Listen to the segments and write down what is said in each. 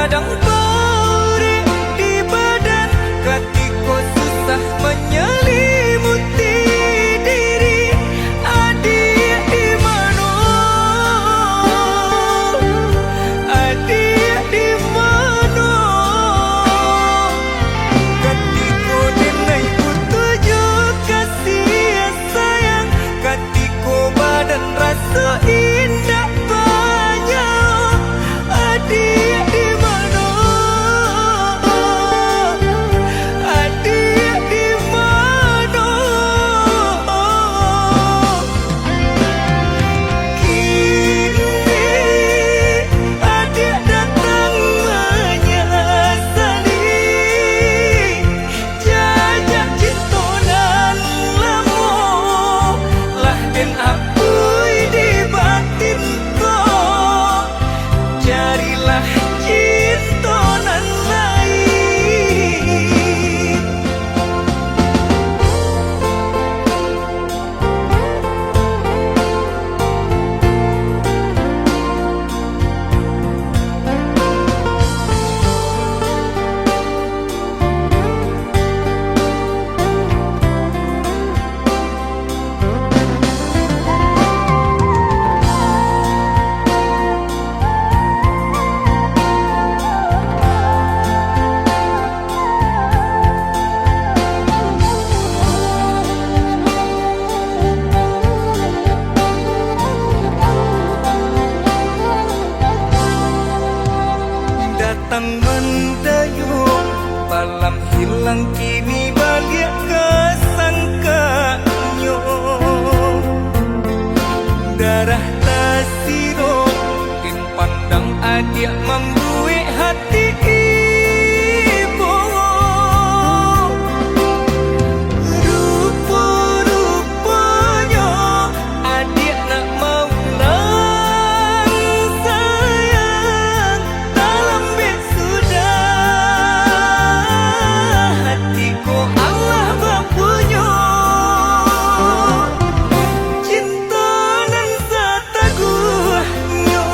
kadang beri di badan ketika susah menyelimuti diri. Adik di mana? Adik di mana? Ketika denai butuh kasih sayang, ketika badan rasa indah banyak. Adik di mana? Adik di mana? Kini adik datang menyesali jajak cinta nan lama lah den apui di batin ko. Carilah cinta nan lain. Datang mendayung, malam hilang kini balik kesangkanyo. Darah tasiro, tin pandang adik membuik hati ibu. Rupa-rupanya adik nak mau lang sayang. Dalam bed sudah hatiku Allah mempunya. Cinta nan setaguhnya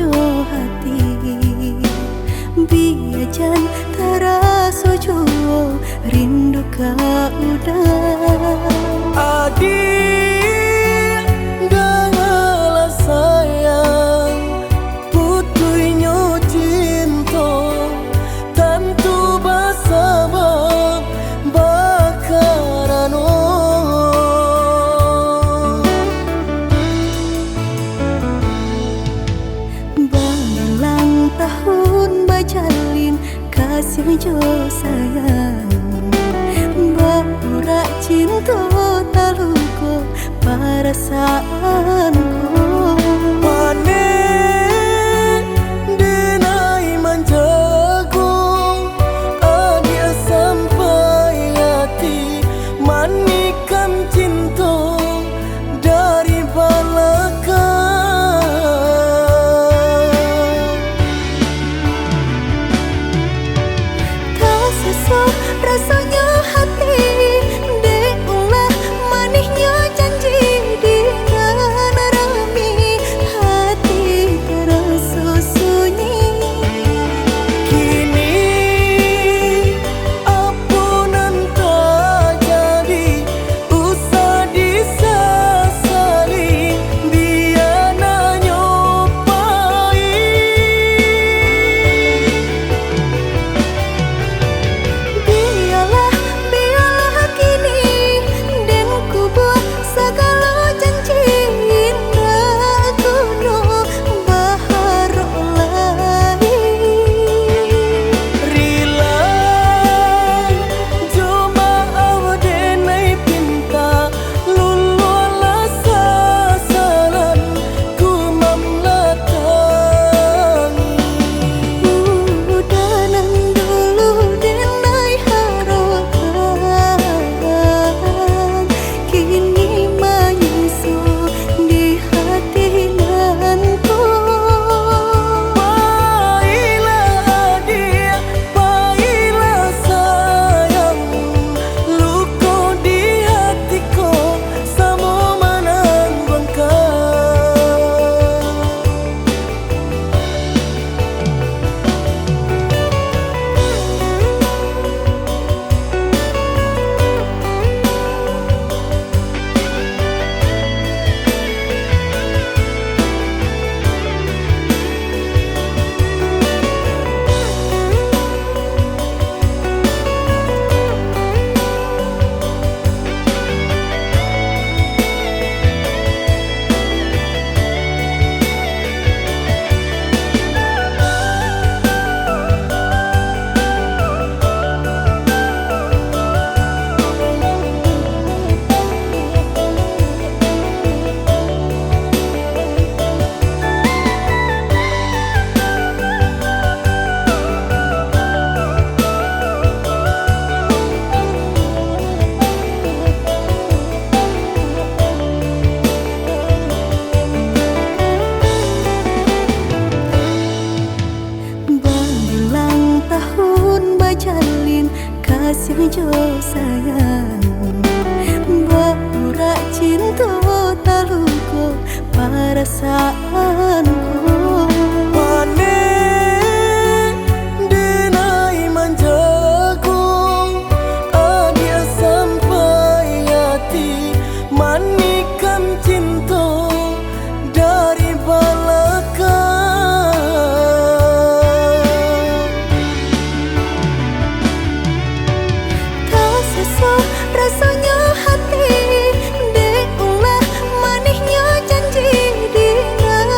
ojo hati biajan taraso juo rindu ka udah adik dengarlah sayang putuinyo cinta tentu basabab bakarano berulang tahun bajalin kasih jo sayang Baura cinta taluko perasaanku Panen denai manjago adia sampai hati manikan cinta dari belakang tak sesuai rasanya hati deulah manisnya janji dengan rami hati terasa sunyi kini ampunan tak jadi usah disesali biar nyopai biarlah kini dan ku buat segala janji indah kuno bahar lain rila cuma awdenai pinta lululah sasaran ku mamlatangi udanan dulu denai harapan kini menyusu di hati nanku Baiklah dia, baiklah sayang luka di hatiku sama menanggung berulang tahun bajalin kasih jo sayang Baura cinta taluko perasaanku Panen denai manjago adia sampai hati manikan cinta dari belakang tak sesuai rasanya hati deulah manisnya janji dengan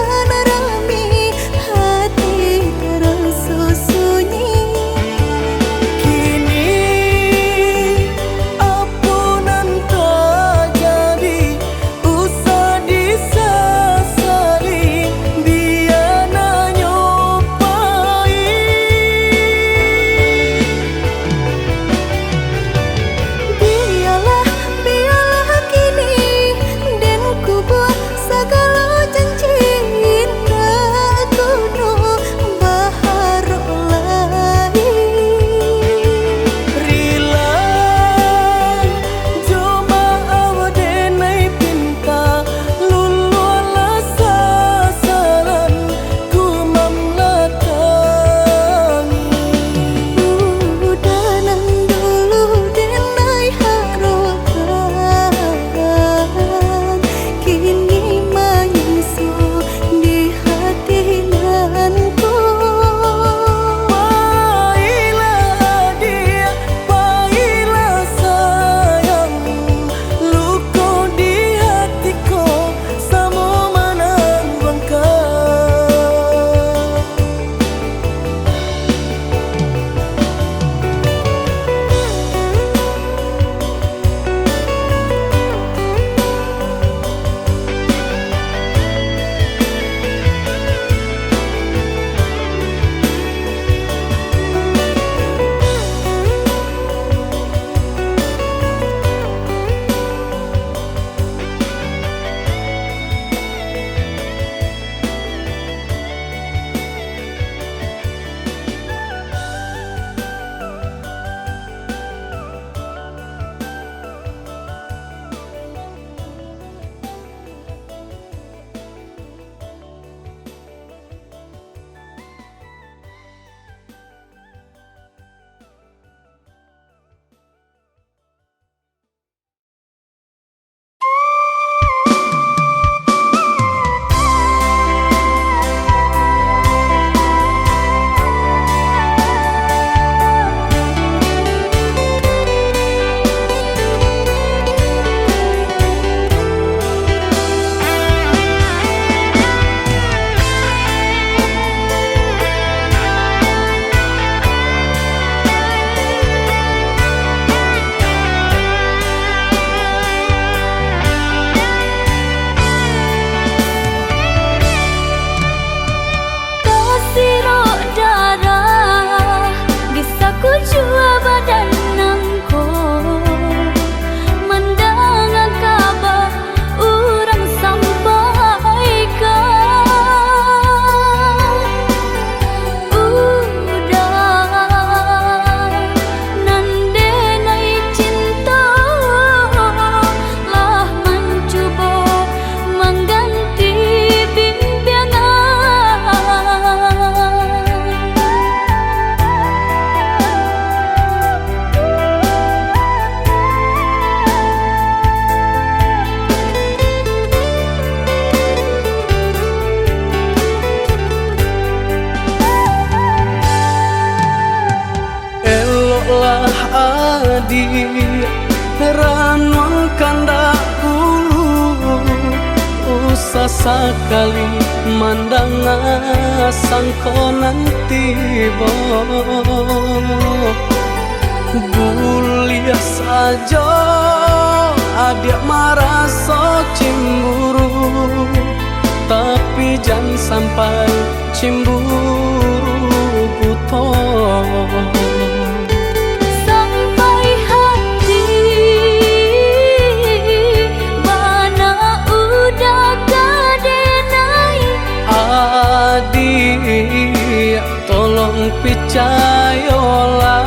Ranuang kanda ulu usah sekali mandang sangkonan tiba buliah saja adik merasa cemburu tapi jangan sampai cemburu buta sampai hati mana udah kadenai adik tolong percayalah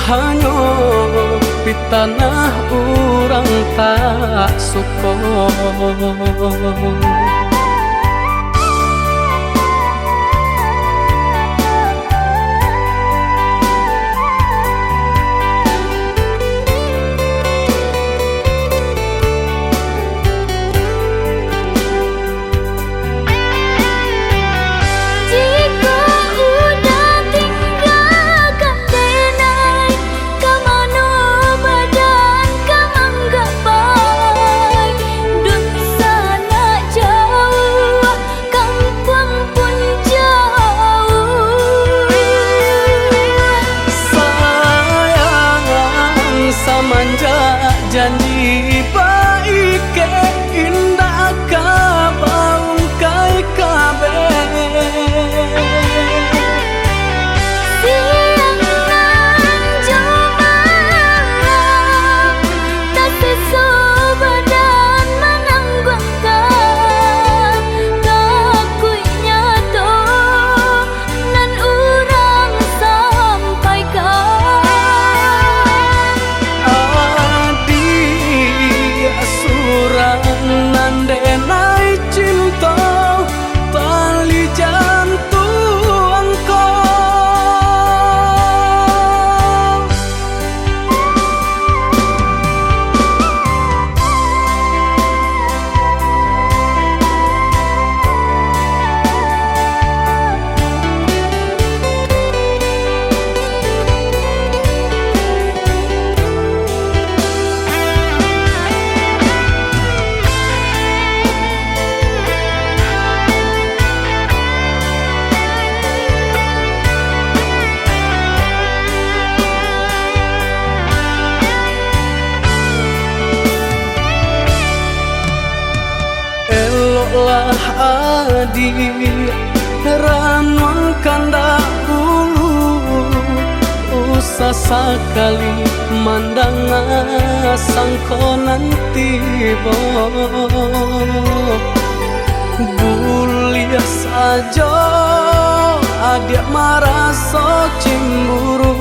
hanya di tanah orang tak suka. Janji baik indah kabaung kai kabe siang nan jumalang tak sesu badan menanggungkan kakunya to nan urang sampaikan nandenai cinta tali jantungku lah adik ranuang kanda ulu usah sekali mandang sangkonan tiba buliah saja adik merasa cemburu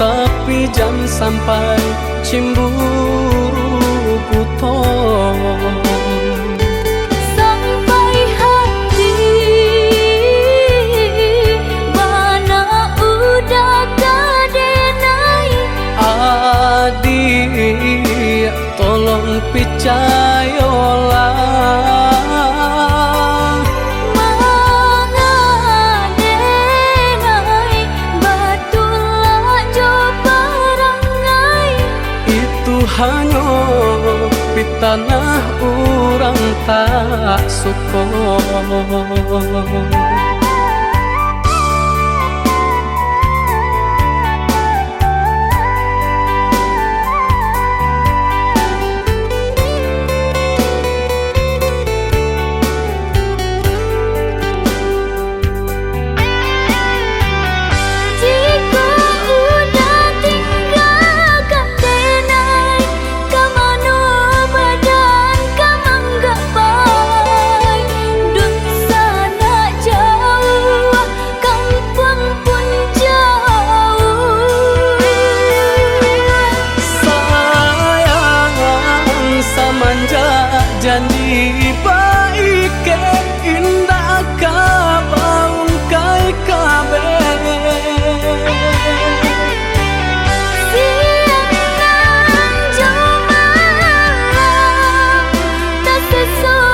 tapi jangan sampai cemburu buta adik tolong percayalah mengadenai batulah jo perangai itu hanya di tanah orang tak suka. Janji baik indah kabaung kai kabe siang nan jumalang tak sesu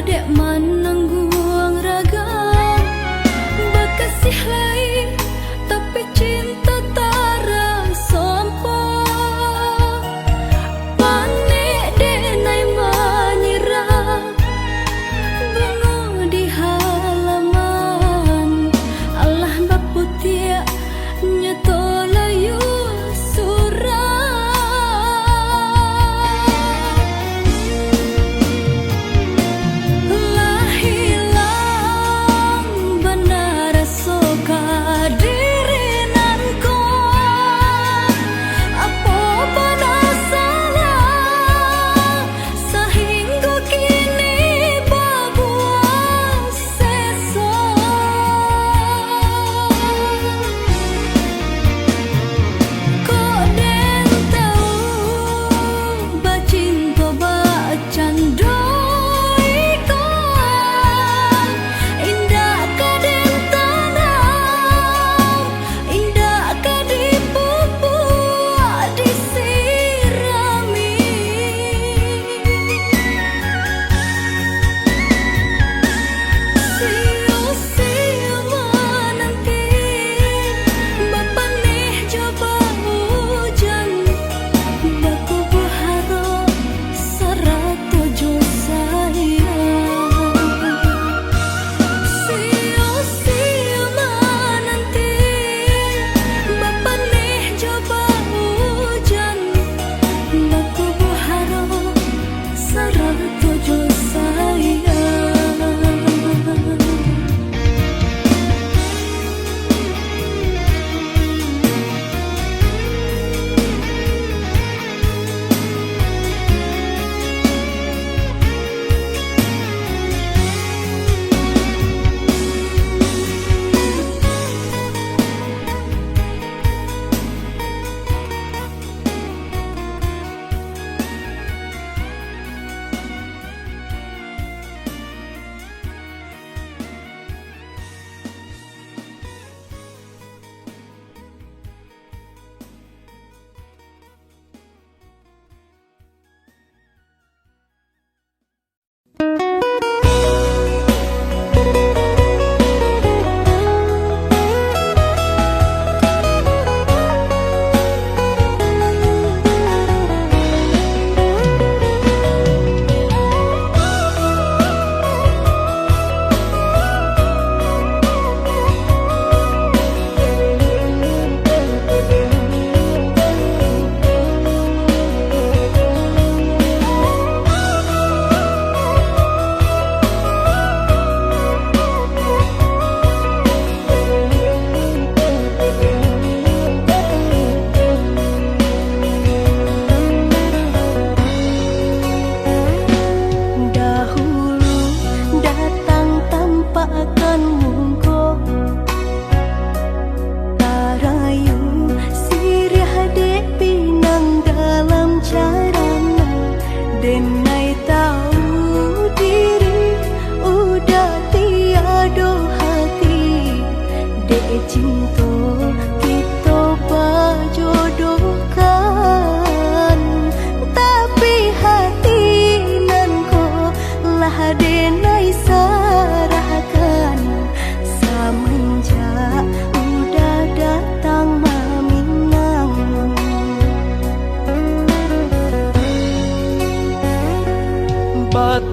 dek menanggung raga bekasih lain tapi cinta tarang sompo panik denai menyerah bunga di halaman Allah baputia nyeto layu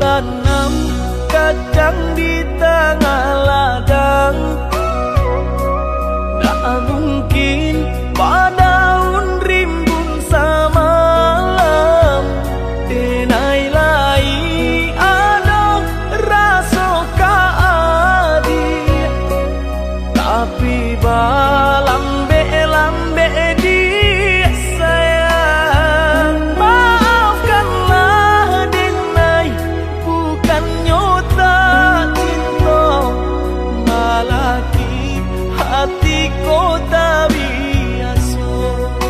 tanam kacang di tengah ladang. Tak mungkin padaun rimbun samalam. Denai lai ada rasa kaadi, tapi lambe di sayang. Maafkanlah denai, bukan nyota cinta, malaki hati kota biasa.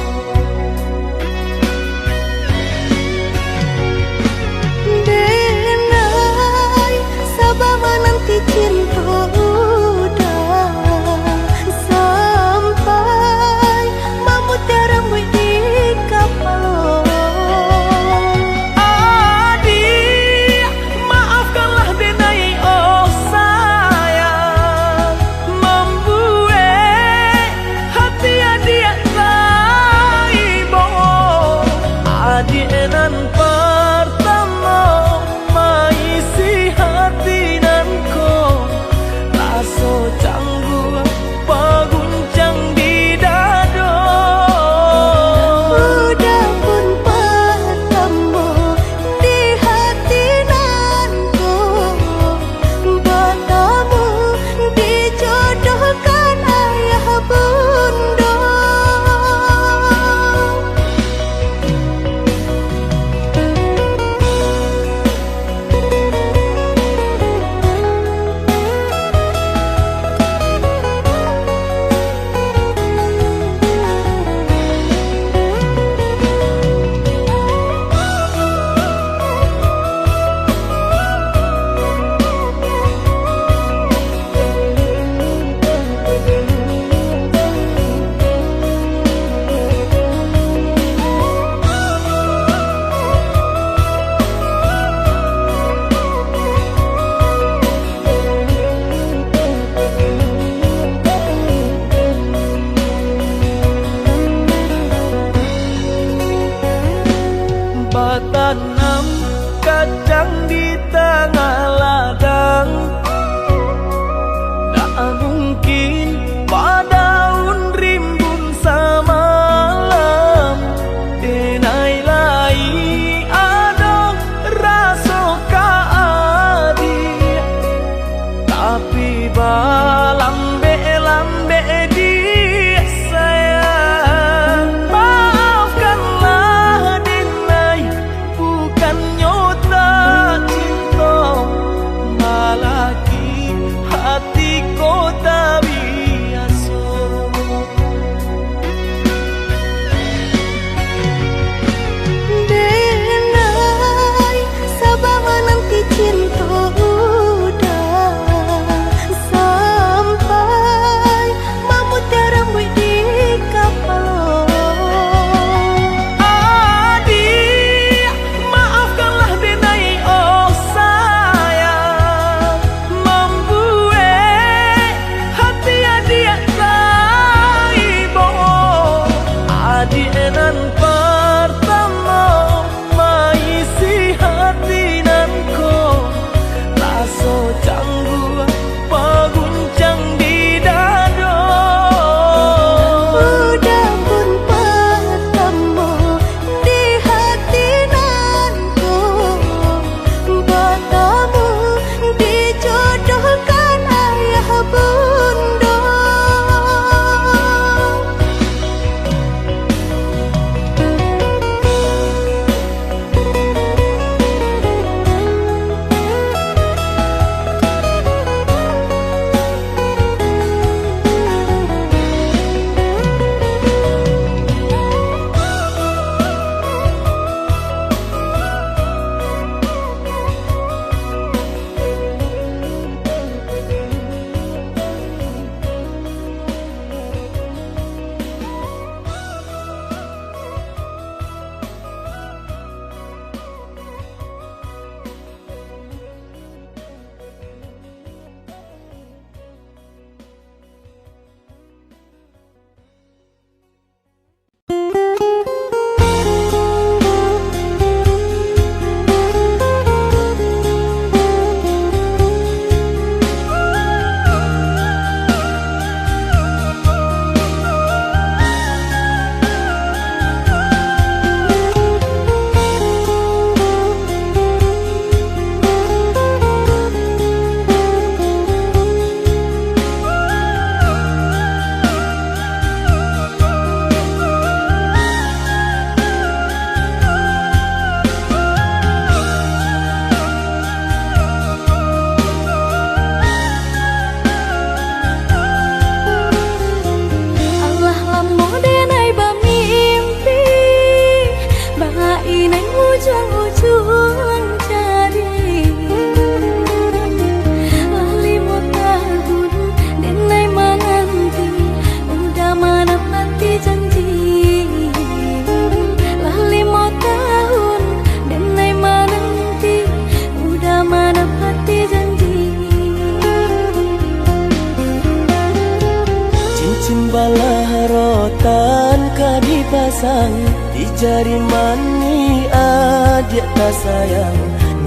sang di jari mani adik tak sayang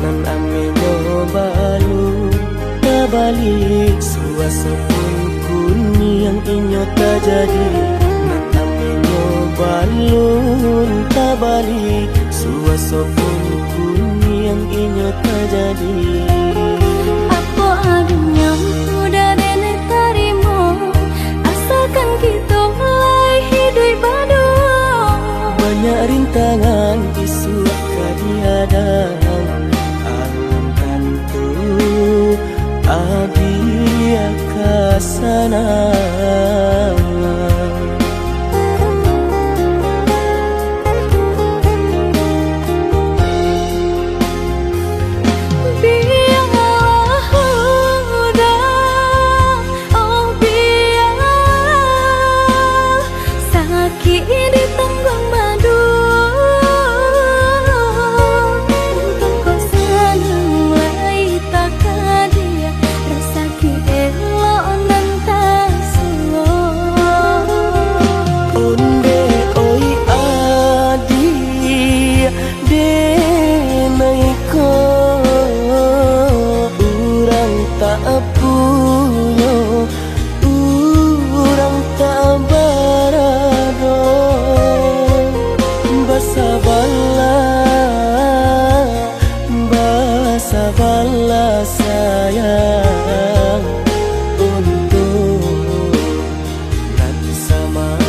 nan amenyo balu tak balik suasa pun kuni yang inyo tak jadi nan amenyo balun tak balik suasa pun kuni yang inyo tak jadi. Apa adanya udah nenek tarimo asalkan kita mulai hidup baru. Banyak rintangan isu kadiadang alam tentu abia kasana. Sabarlah sayang untuk nanti samantara.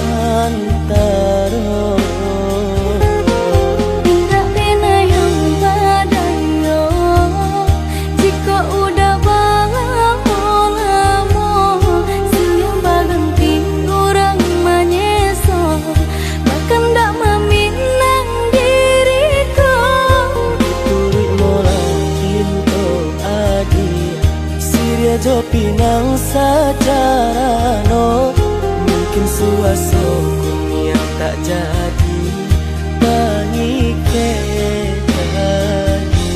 Tidak pena yang badayo jika udah lamo siang berganti orang menyeso bahkan tak meminang diriku. Turik mola Siria jo pinang secara no mungkin suaso kunyang tak jadi mengikat lagi.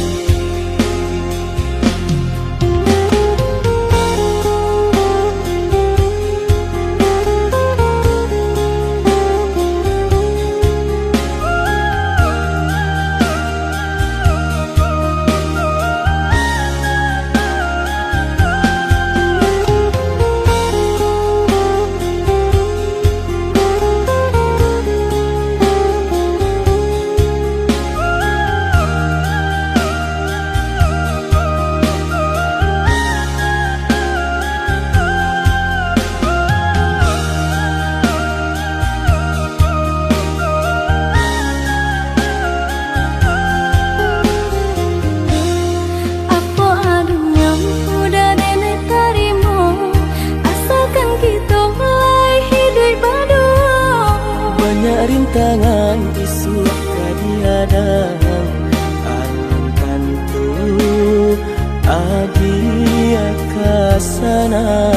Rintangan isu kadiadang alam tentu abia kasana.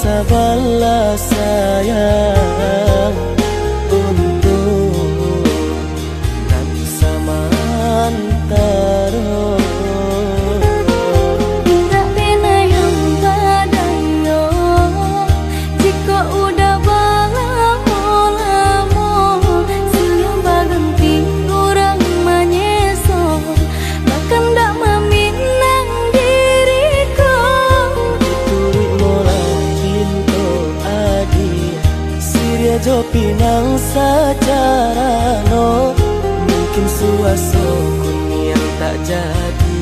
Sabarlah sayang untuk nanti samantara. Tidak pena yang badayo jika udah lamo siang berganti orang menyeso bahkan tak meminang diriku. Turik mola Siria jo pinang secara no mungkin suaso kunyang tak jadi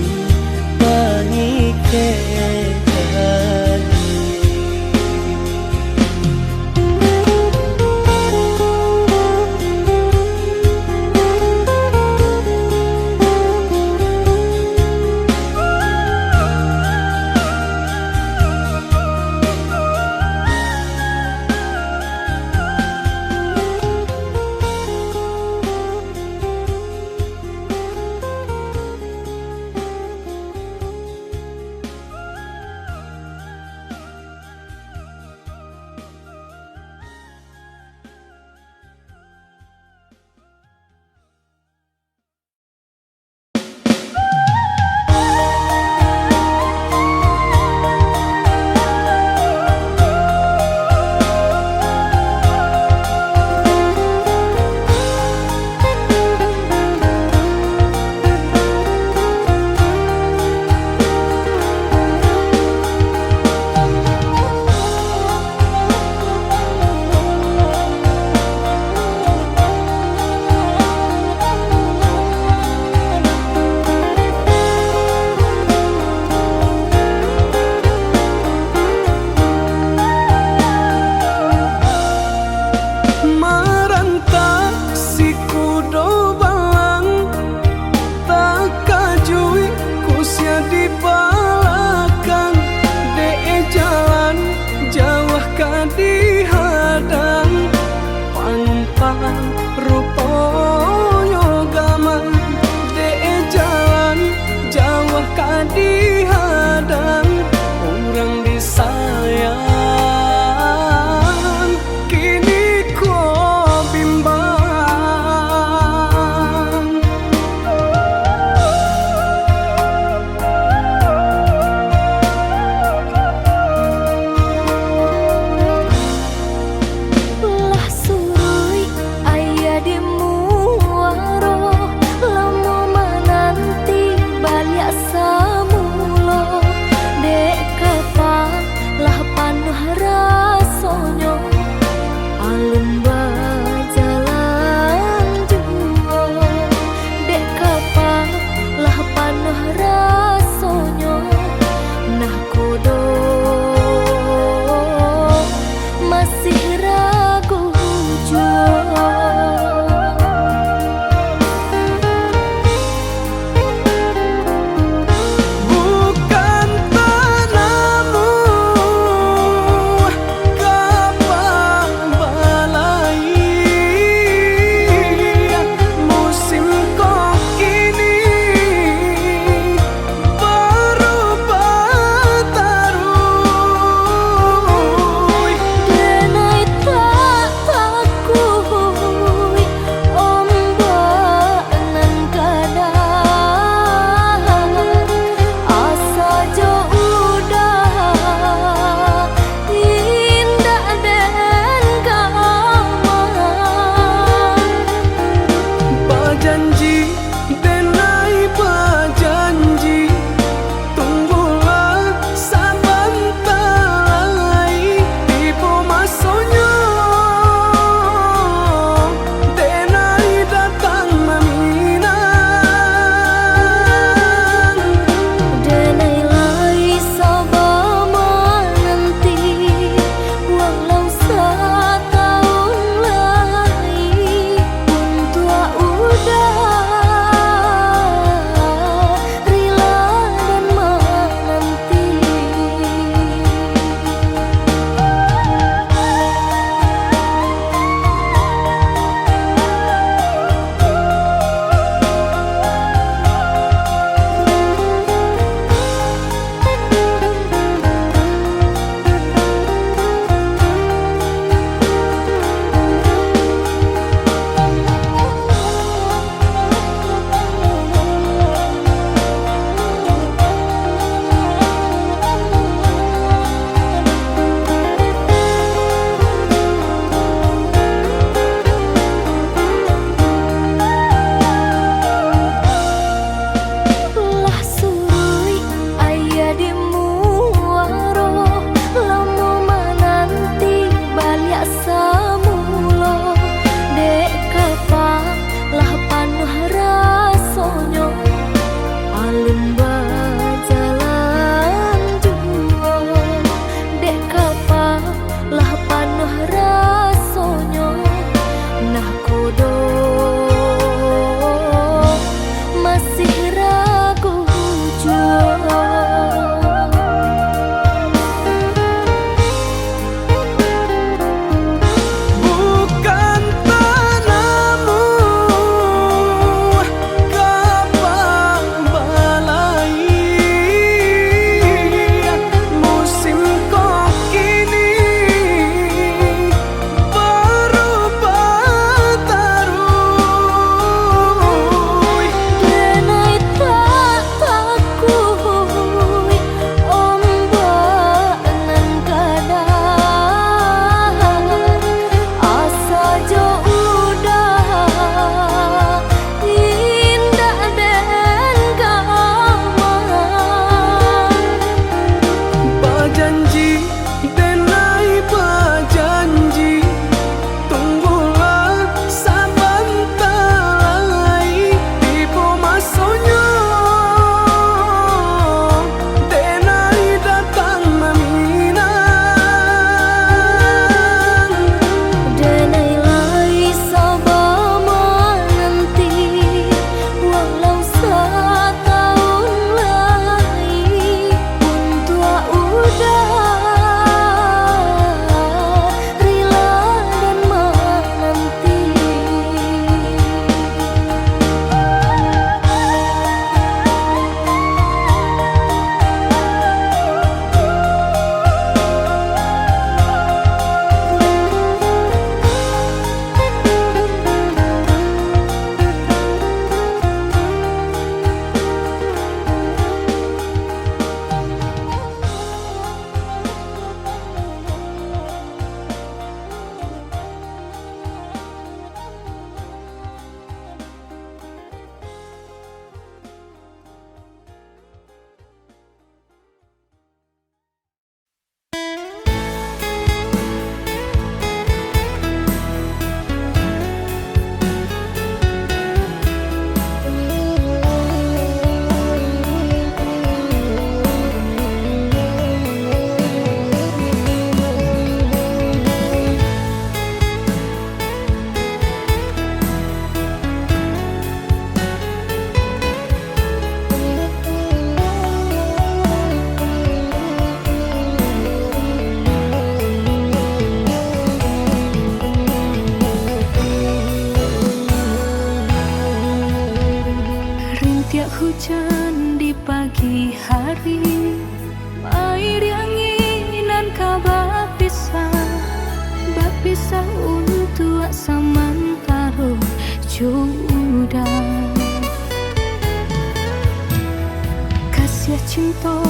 cinta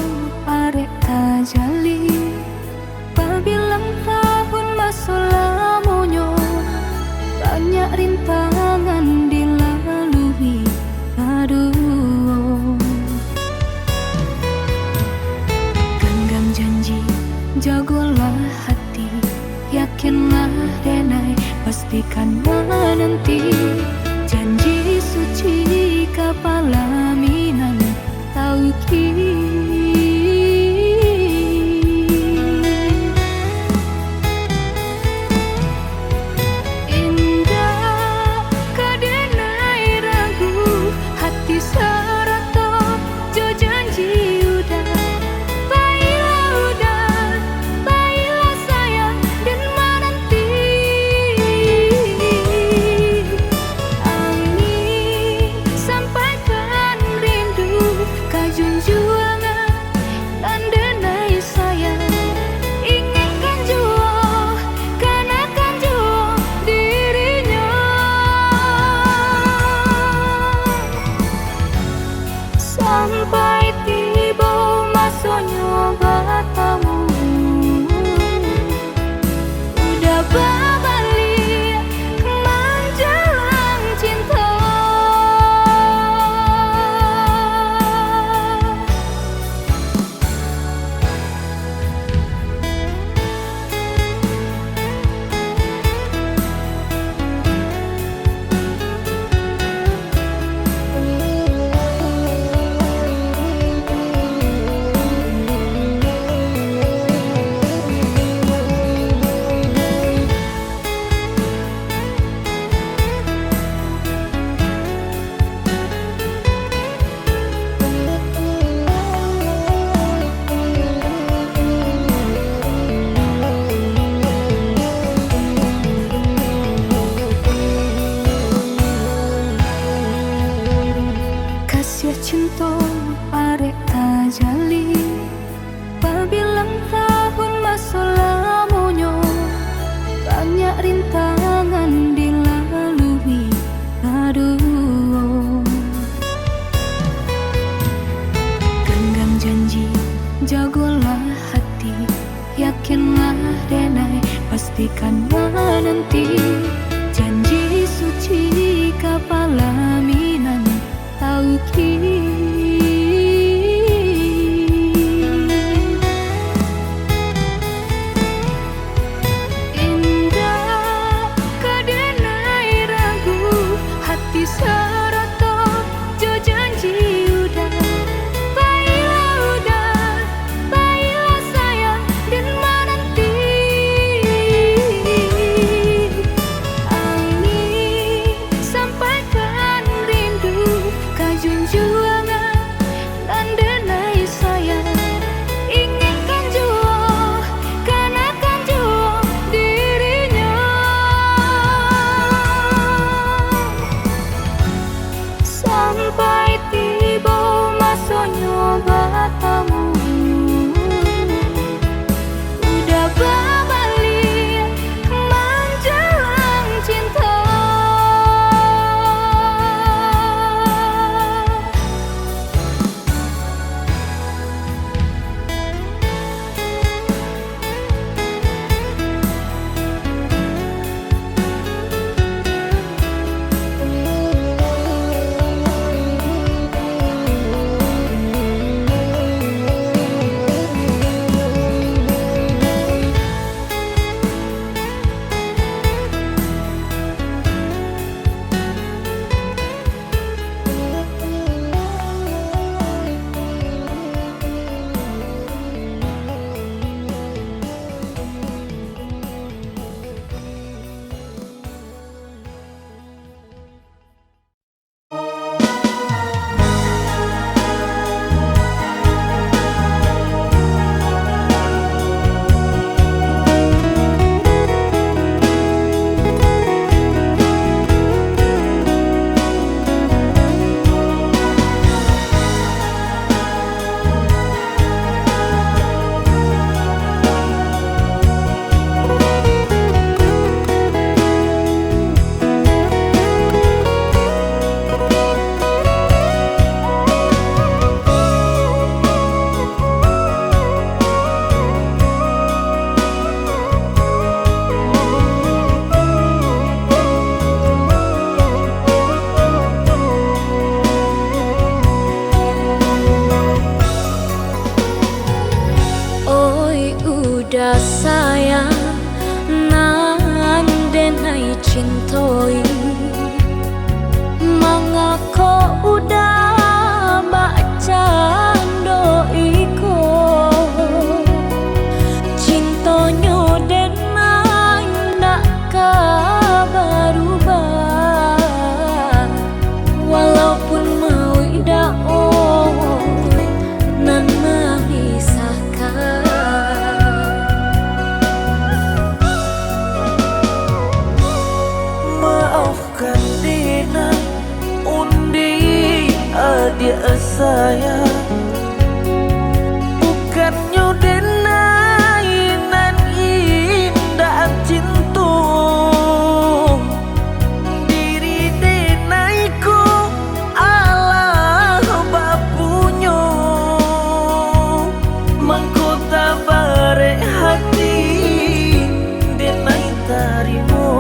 arek tajali pabilang tahun masa lamunya banyak rintangan dilalui. Aduh, genggam janji, jagolah hati, yakinlah denai, pastikan menanti. Janji suci kepala minan tauki. Indah kadenai ragu, hati serata jo janji udah. Baiklah udah, baiklah sayang dan menanti. Angin sampaikan rindu, kajunjuangan dan denai sayang. Ingatkan jua, kanakan jua dirinya. Sampai tiba masanya bertemu, udah berbalik menjelang cinta. Kasih cinta arek tajali pabilang tahun masa lamunya banyak rintangan dilalui. Aduh, genggam janji, jagolah hati, yakinlah denai, pastikan menanti. Janji suci kepala minan tauki. Indah kadenai ragu, hati serata jo janji udah. Baiklah udah, baiklah sayang dan menanti. Angin sampaikan rindu, kajunjuangan cintoi mangako udah baca doiko cintonyo denai ndak berubah walaupun mau dao nan memisahkan. Maafkan Dina undi adik saya bukannya denai nan indah cinta diri denaiku Allah bapunya mengkota bare hati denai tarimo.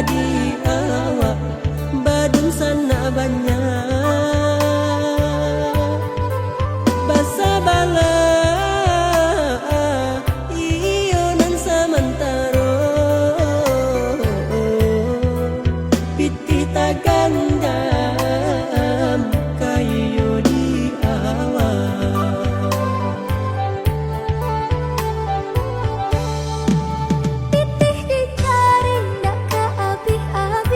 di awak badung sana banyak basa bala iyo nan samantaro piti tagandam kayo di awak Titih dicari ndak keabih-abih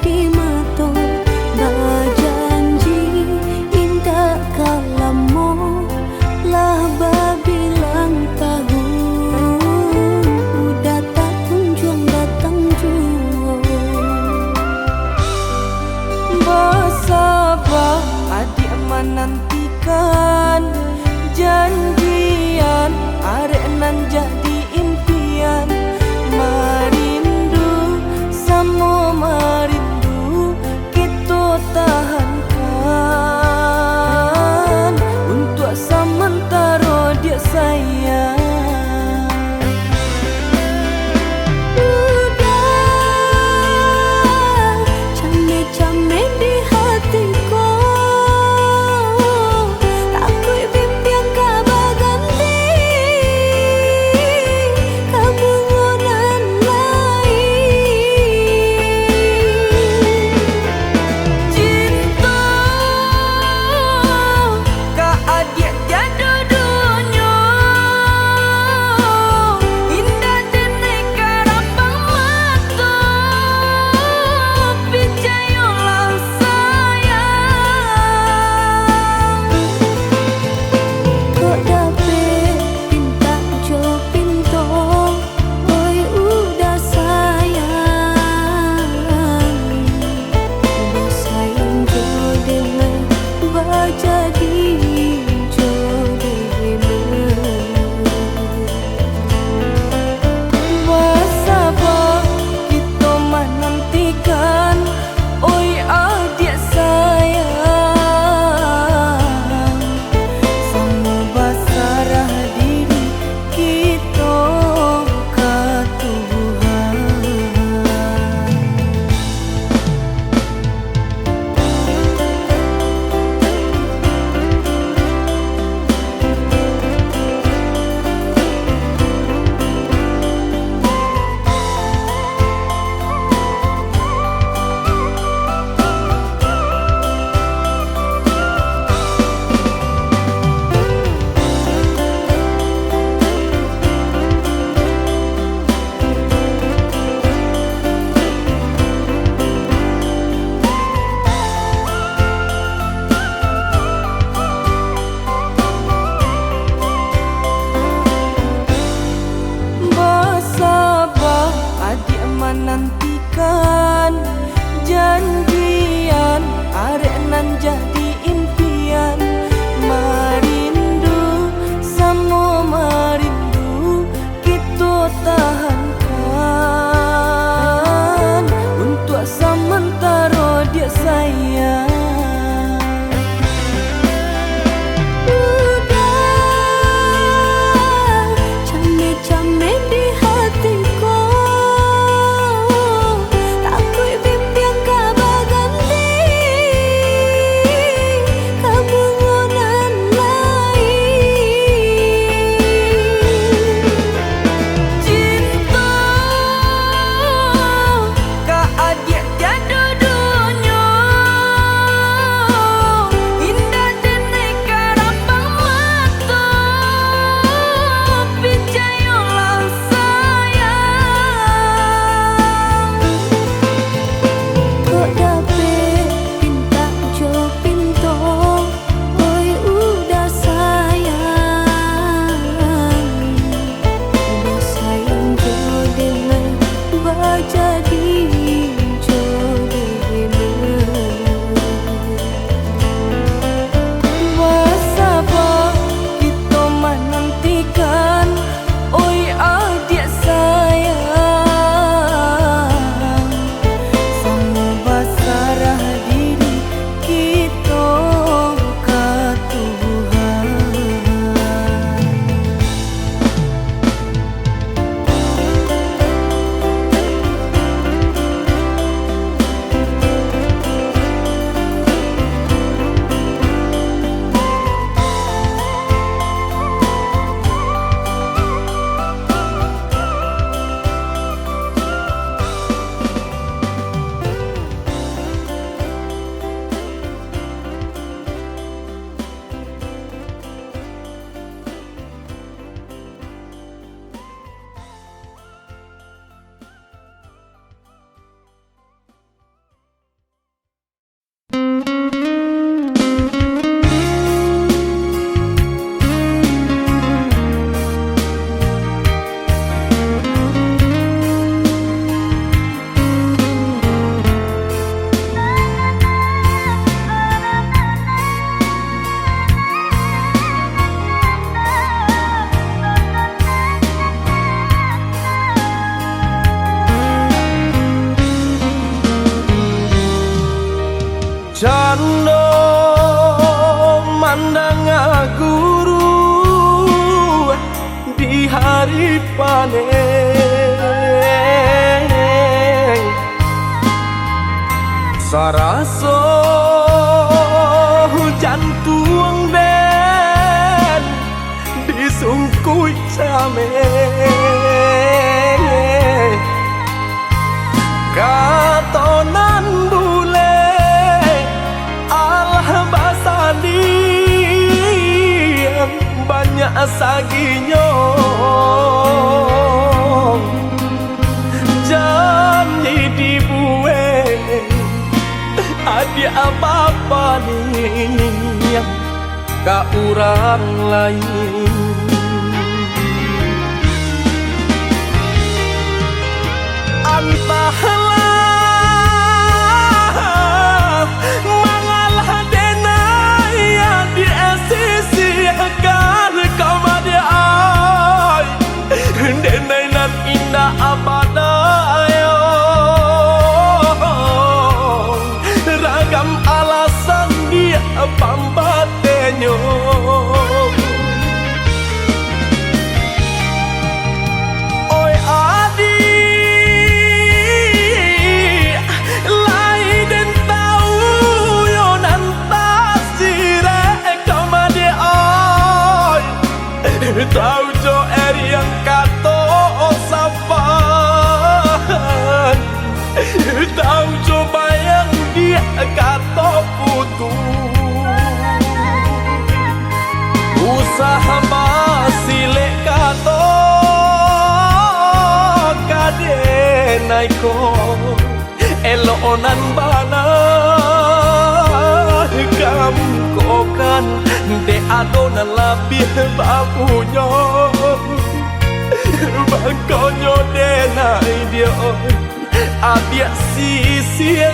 di mata berjanji indah kalamu lah babilang tahu datang kunjung datang jua Bersabar adik menantikan janjian arek nan jadi impian merindu sama merindu paneng saraso jantung den disungkui cameng katonan bule Allah basani banyak saginyo janji dibueng ada apa-apa nih ka urang lain antahlah mangalah denaya di sisi agar kau madi ay denai nan indah abadayo ragam alasan dia pambatenyo oi adi lai den tau yo nan tasire kamade ay tau jo eri yang kato osapan tau jo bayang dia kato putu usaha masile kato kade naiko elonan bana kamu kokan de adonan labih babunya bangkonyo denai dia adia sisiakan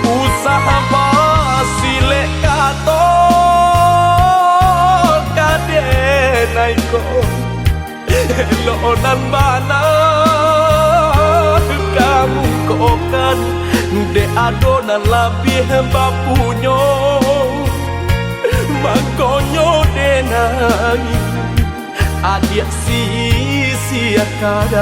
usaha masile kato kade naiko elonan bana kamu kokan de adonan labih bapunyo makonyo denai adia sisiakan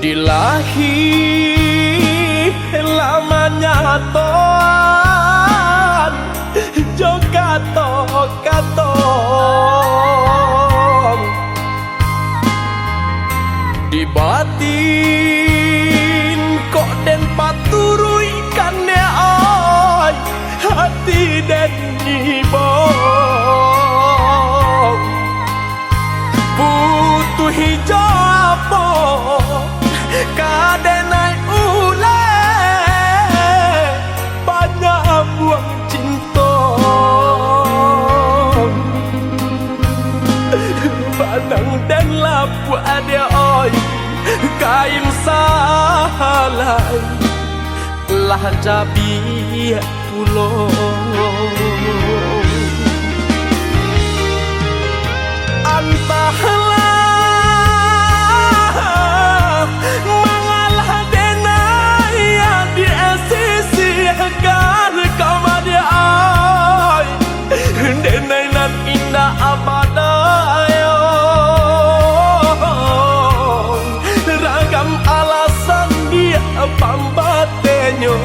dilahi lamanya toan joka katong di batin kok den paturui kan ne ay hati den ibong butuh hijau kadenai ule banyak buang cinta badang dan lapu ada oi kain salai lah jabi tulong antahlah mangalah denaya di sisi agar kau madi ay denai nan indah abadayo ragam alasan dia pambatenyo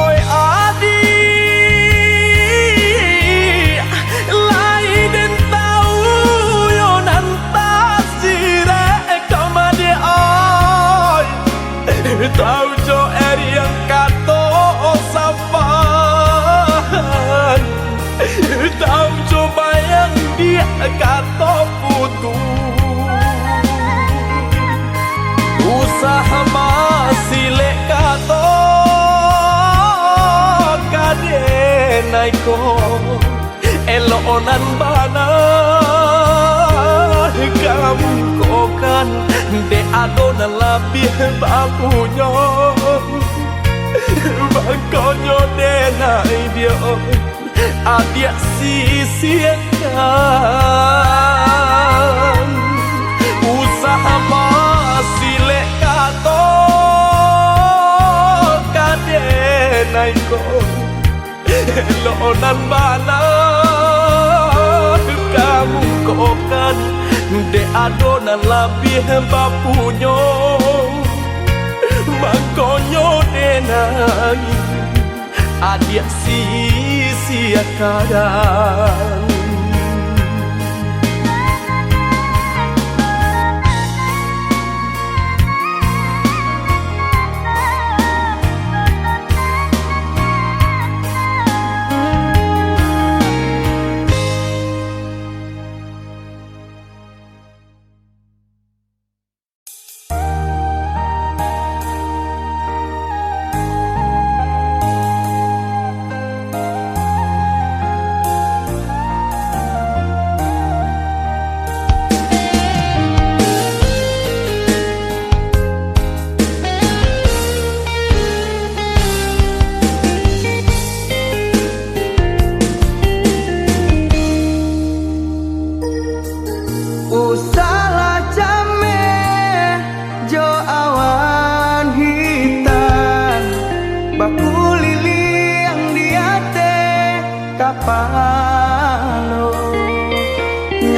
oi adi tau jo eri yang kato osapan tau jo bayang dia kato putu usaha masile kato denai ko elonan bana kamu kokan de adonan labih bapunyo bakonyo denai dia adia sisiakan usaha masih lekato kadenai ko elonan bana kamu kokan de adonan labih bapunyo bakonyo denai adia sia-siakan.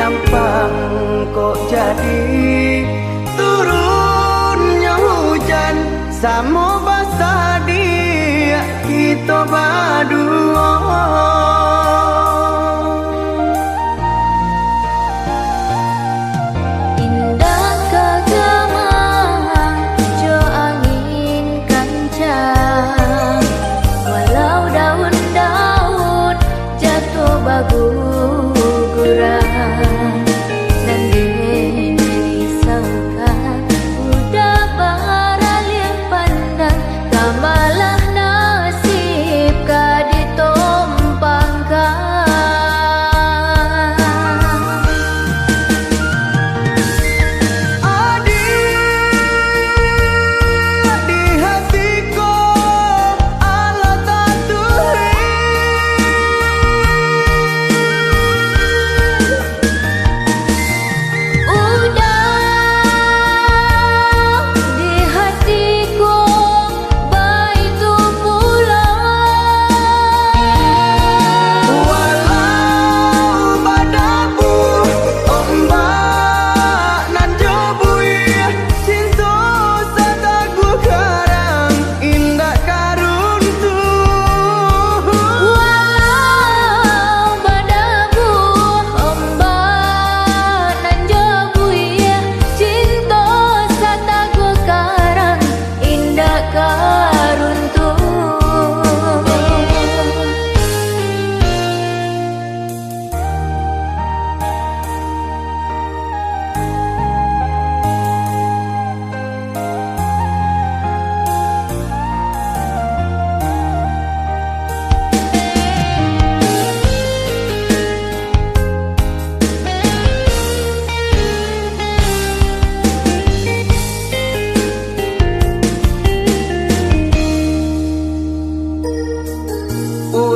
Nyampang kok jadi turunnya hujan samo basah dia kita berdua. Indah kegemaran jo angin kencang, walau daun-daun jatuh berguguran.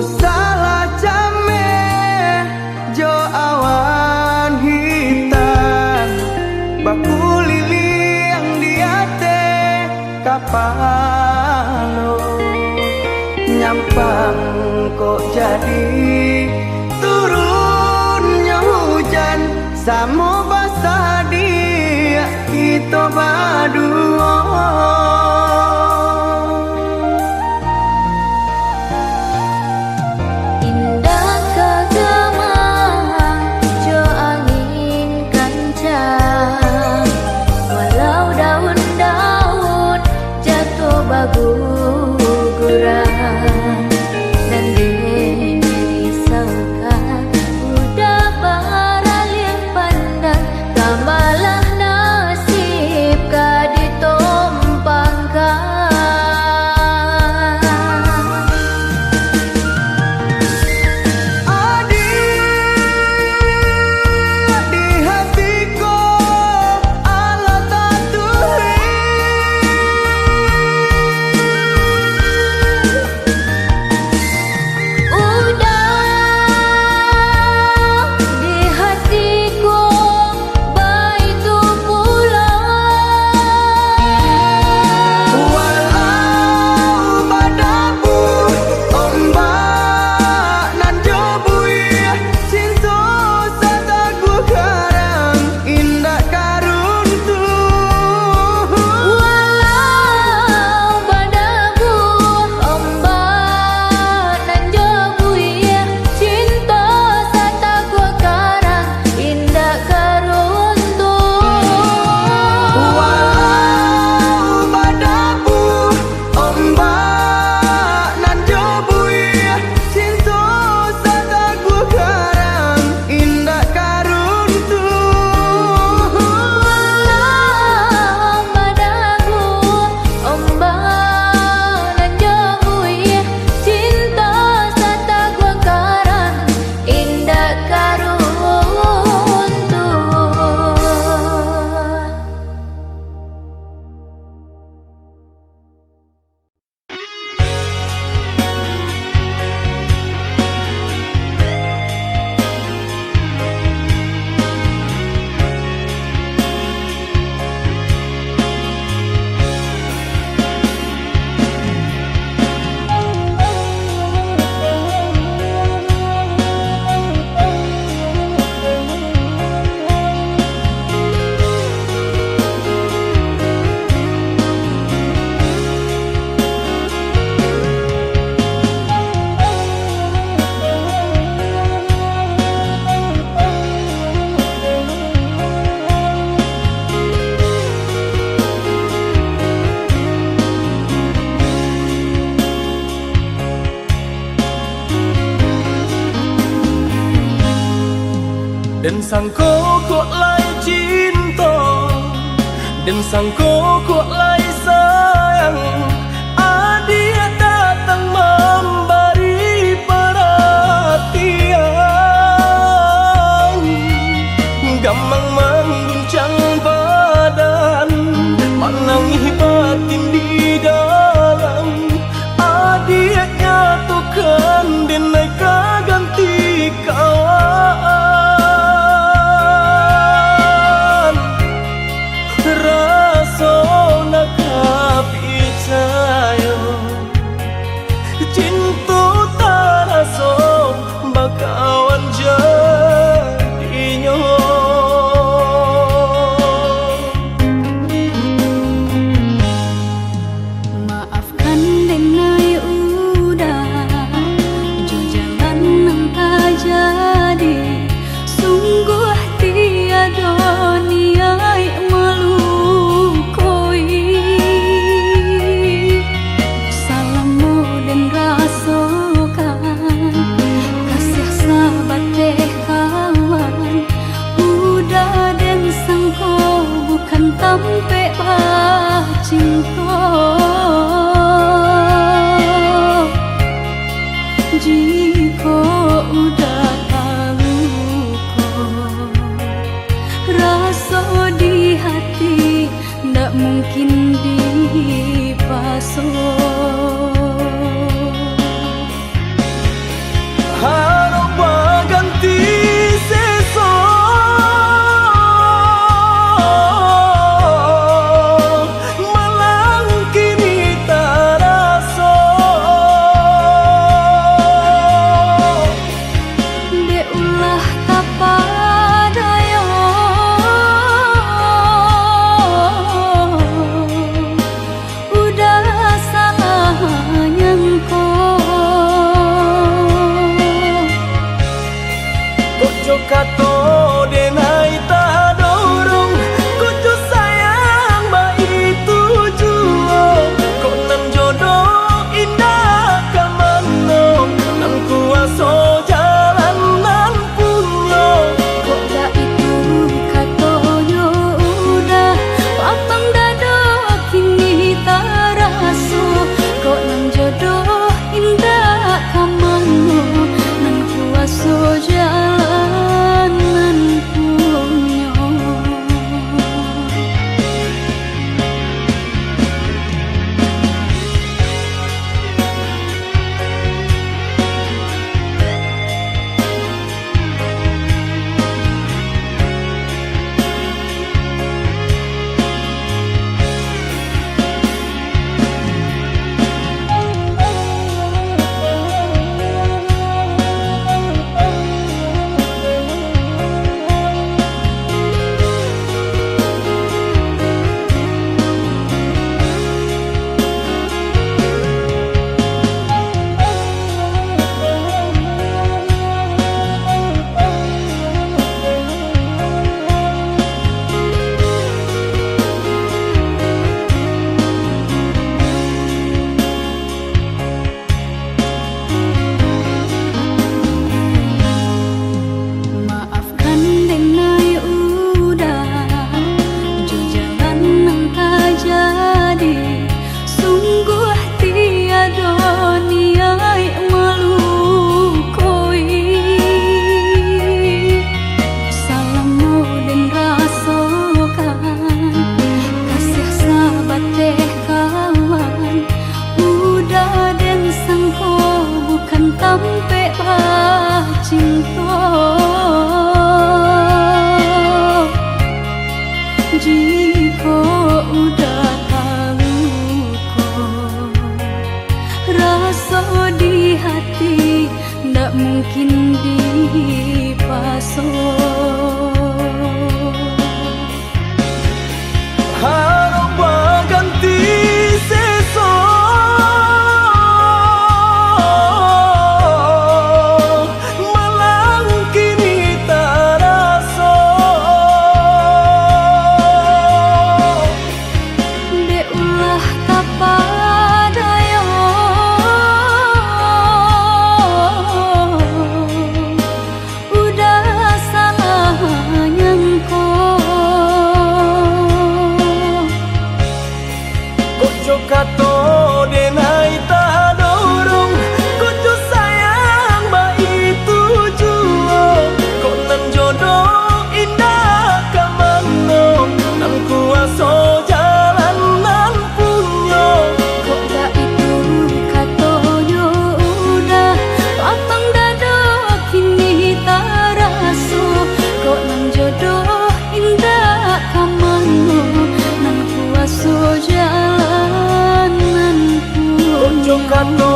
Salah jameh jo awan hitam baku liliang di ate kapalo nyampang kok jadi turunnya hujan samo basah dia kita berdua. Guguran dan dirisaukan udah baralian pandang kamalah nasib ka ditompangkan. Dan sangko kok lai cinta, dan sangko kok lai sayang. Adia datang memberi perhatian, gamang mengguncang badan, menangis batin di dalam. Adia nyatukan dan naik ganti kawan. Raso nak percaya cinta tak raso bakawan jadinya. Maafkan denai udah jo jalan nang tak jadi. Sungguh tiada niat melukoi. Salamu dan rasakan kasih sahabat teh kawan. Udah dan sangko bukan tampe bah cinta. Jika udah tahu kok rasa di hati ndak mungkin dipasok. Harap ganti sesok, malang kini tak rasa. Deulah tapadaya udah salah nyangko. Kojo kato denai tak dorong, kojo sayang ba itu juo. Kok nan jodoh indah kamano, nan kuaso jalan nan punyo. Kok dah itu katonyo udah papang dado kini tak raso. Kok nang jodoh indah kamano, nan kuaso jalan nan punyo. Maafkan denai udah jo jalan nang tak jadi. Sungguh tiada niat melukoi. Salamu dan rasakan kasih sahabat teh kawan. Udah dan sangko bukan tampe bah cinta. Jika udah tahu kok rasa di hati ndak mungkin dipasok. Harap ganti sesok, malang kini tak rasa. Deulah tapadaya udah salah Kojo kato denai tak dorong, kojo sayang ba itu juo. Kok nan jodoh indah kamano, nan kuaso jalan nan punyo. Kok gak itu katonyo udah lapang dada kini tak raso. Kok nan jodoh indah kamano, nan kuaso jalan nan Kojo punyo. kato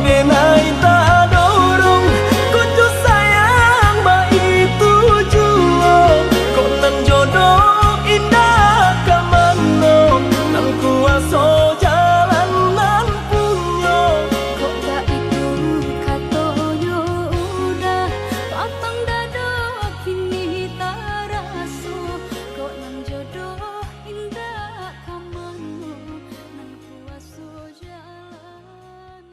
denai tak dorong, kojo sayang ba itu juo. Kok nan jodoh indah kamano, nan kuaso jalan nan punyo. Kok gak itu katonyo udah lapang dada kini tak raso. Kok nan jodoh indah kamano, nan kuaso jalan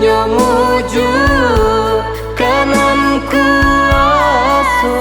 nyomuju kanan kuaso.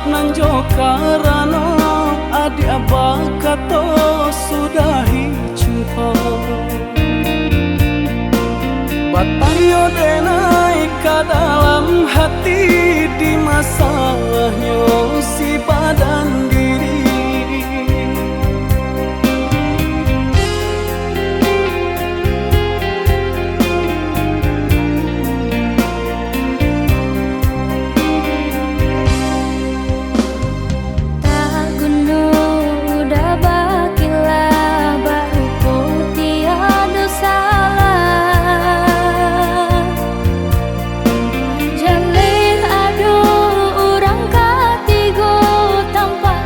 Nang jo karano adi abah kato sudahi jumpa batayo denai ka dalam hati di masalahnya si badan diri. Tanpa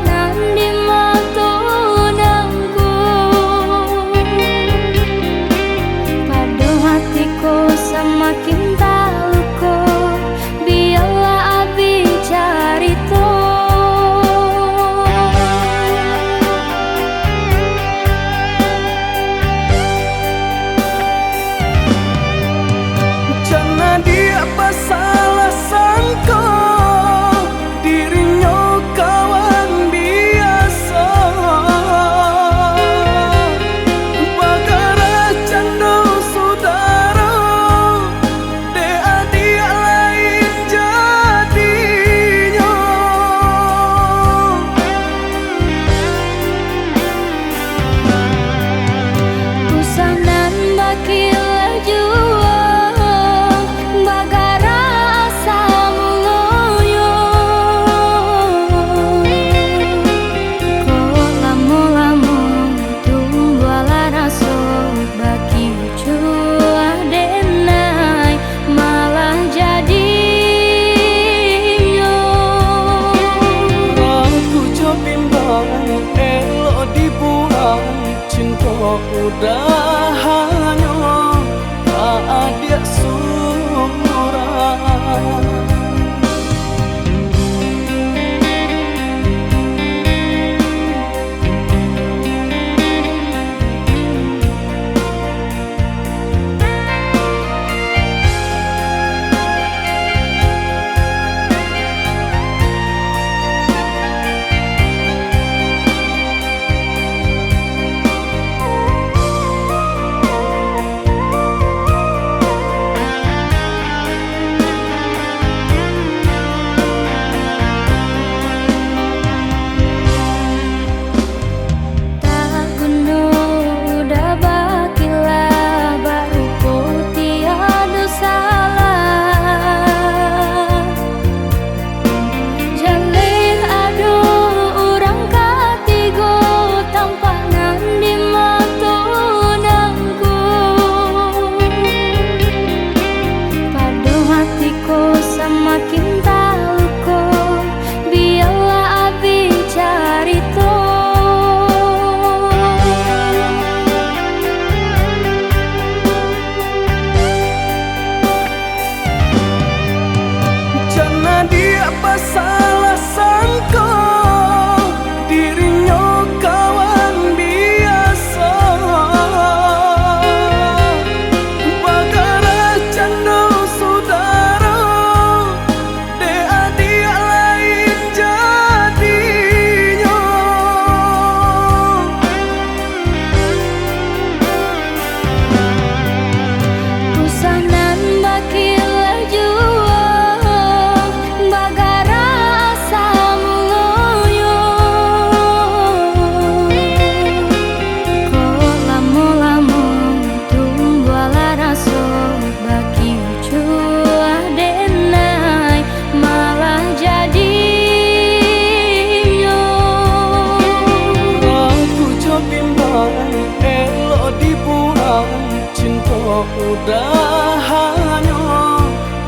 dahanyo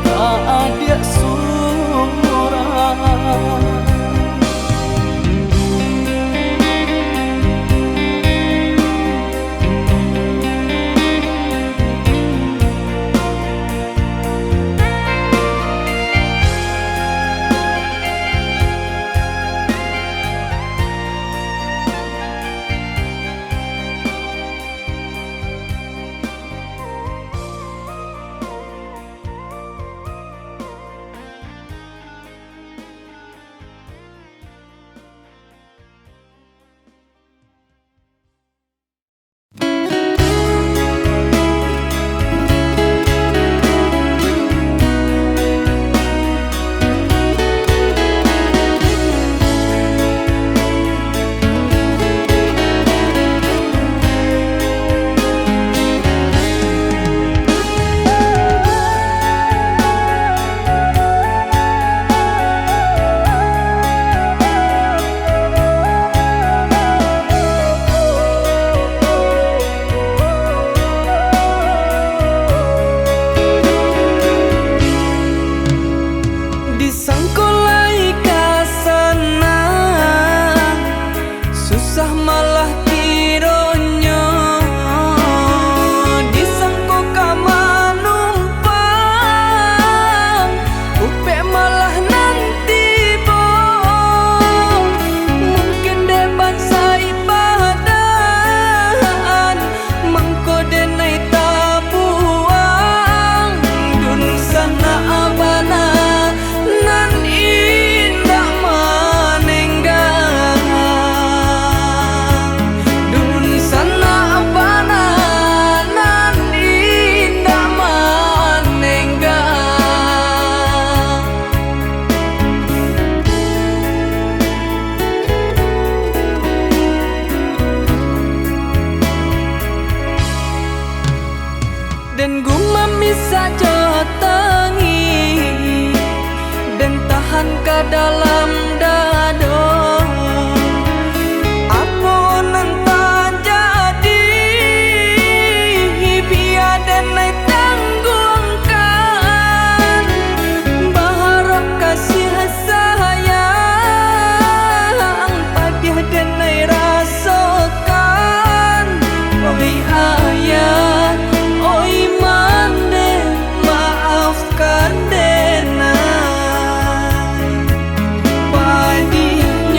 tak ada surah. Dan gumam bisa jotengi dan tahan ke dalam dado. Apa nanti jadi biar dan naik tanggungkan baharap kasih sayang padiah dan naik rasakan. Oi ayah, oi mande, maafkan denai. Padiah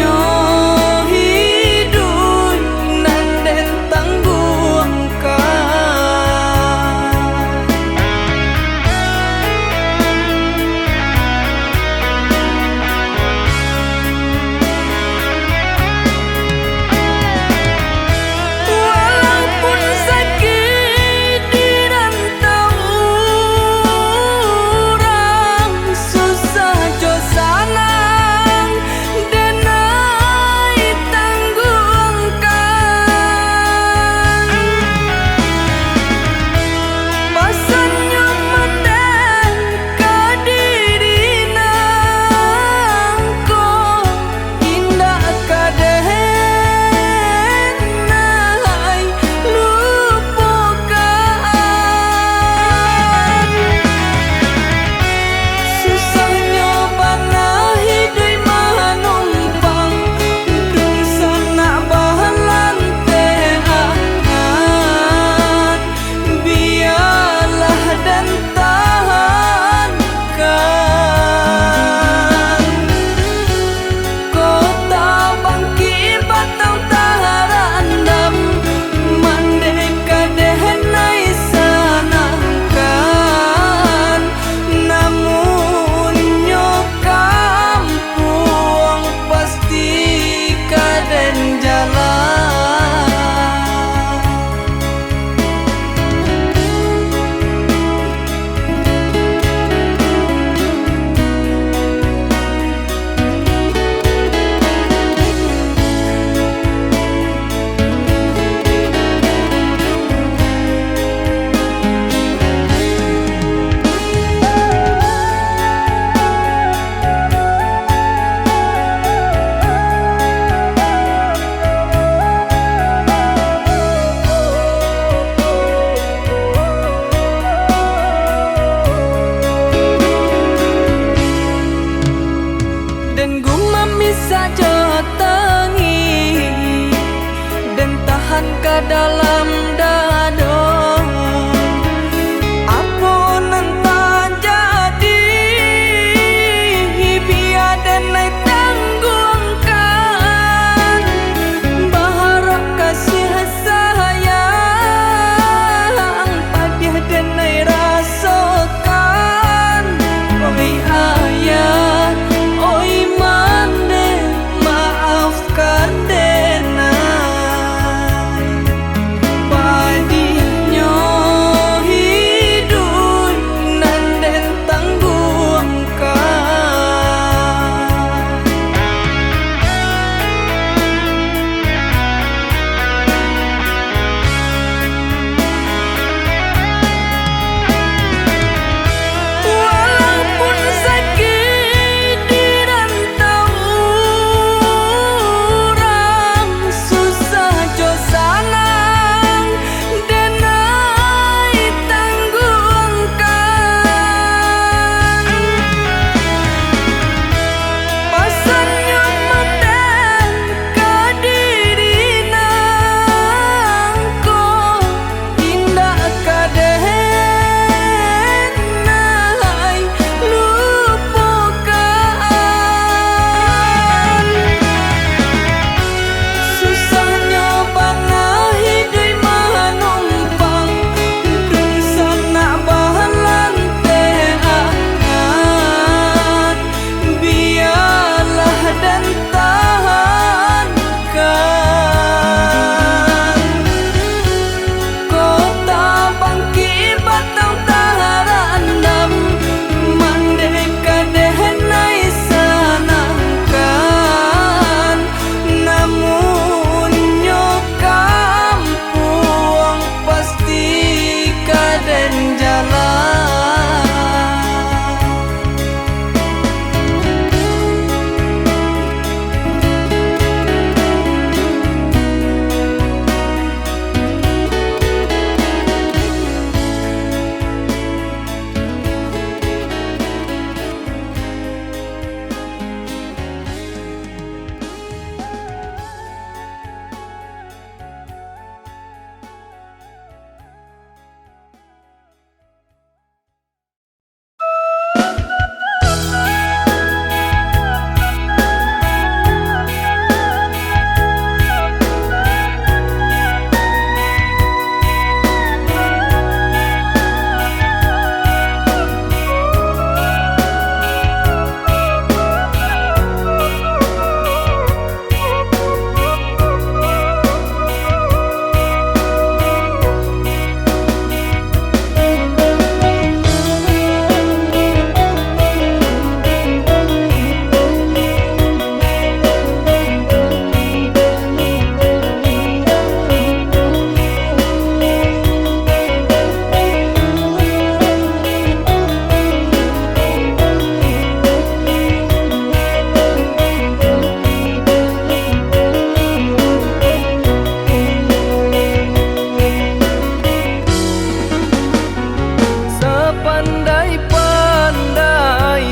Sapandai-pandai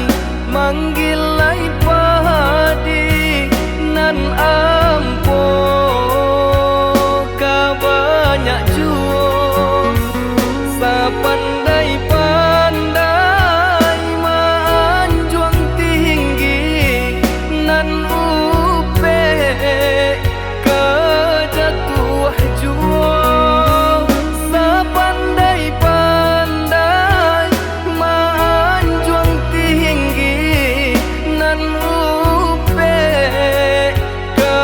manggilai padi nan ampo ka banyak juo. Sapandai-pandai manjuang tinggi nan upe ka jatuh juo. Sapandai-pandai manjuang tinggi nan upe ka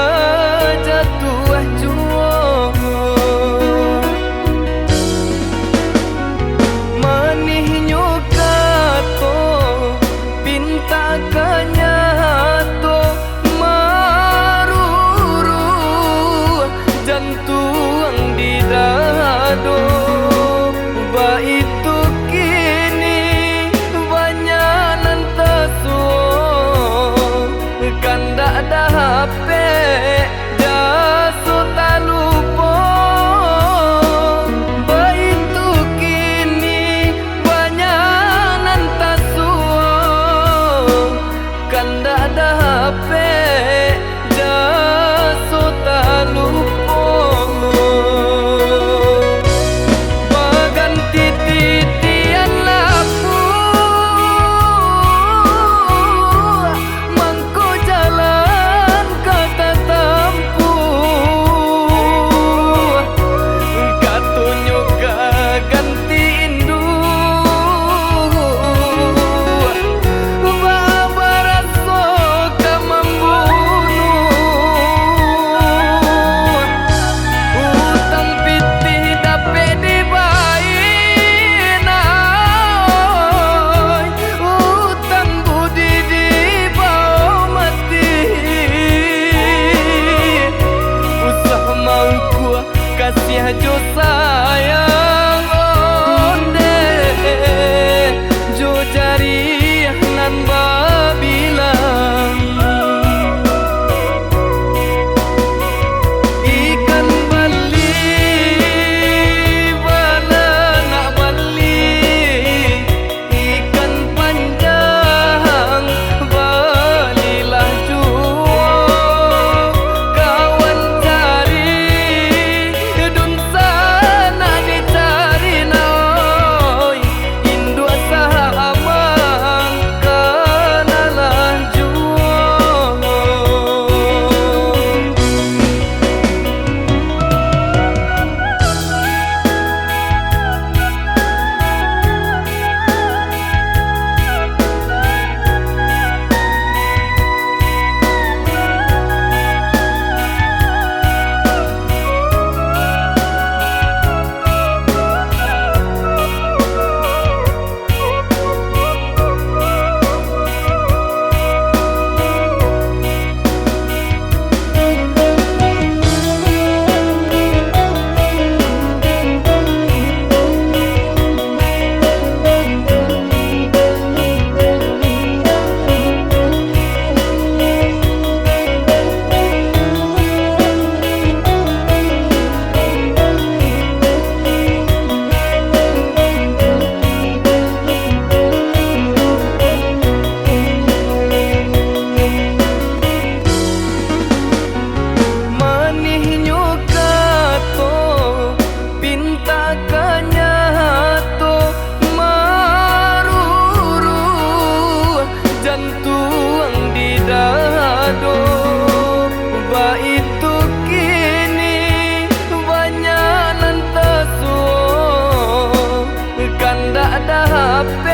jatuh juo. Manihnya kato pinta kanyato maruru jantung di dado. Ba itu kini banyak nantaso kanda ada HP jaso tak lupa. Ba itu kini banyak nantaso kanda ada HP jaso tak lupa. Baganti titian laku mangko jalan kata tampuh katunyo ganti indu babaraso ka membunuh utang pitih dape dibain ay utang budi dibau mati usah mau gua kasih jo sayang onde jo cari nan babilang ikan bali bala nak bali ikan panjang balilah juo. Kawan cari dun sana dicari naoi indu sahamang kanalah juo. Manihnya kato pinta kanyato maruru jantung di dado. Ba itu kini banyak nantaso kanda ada HP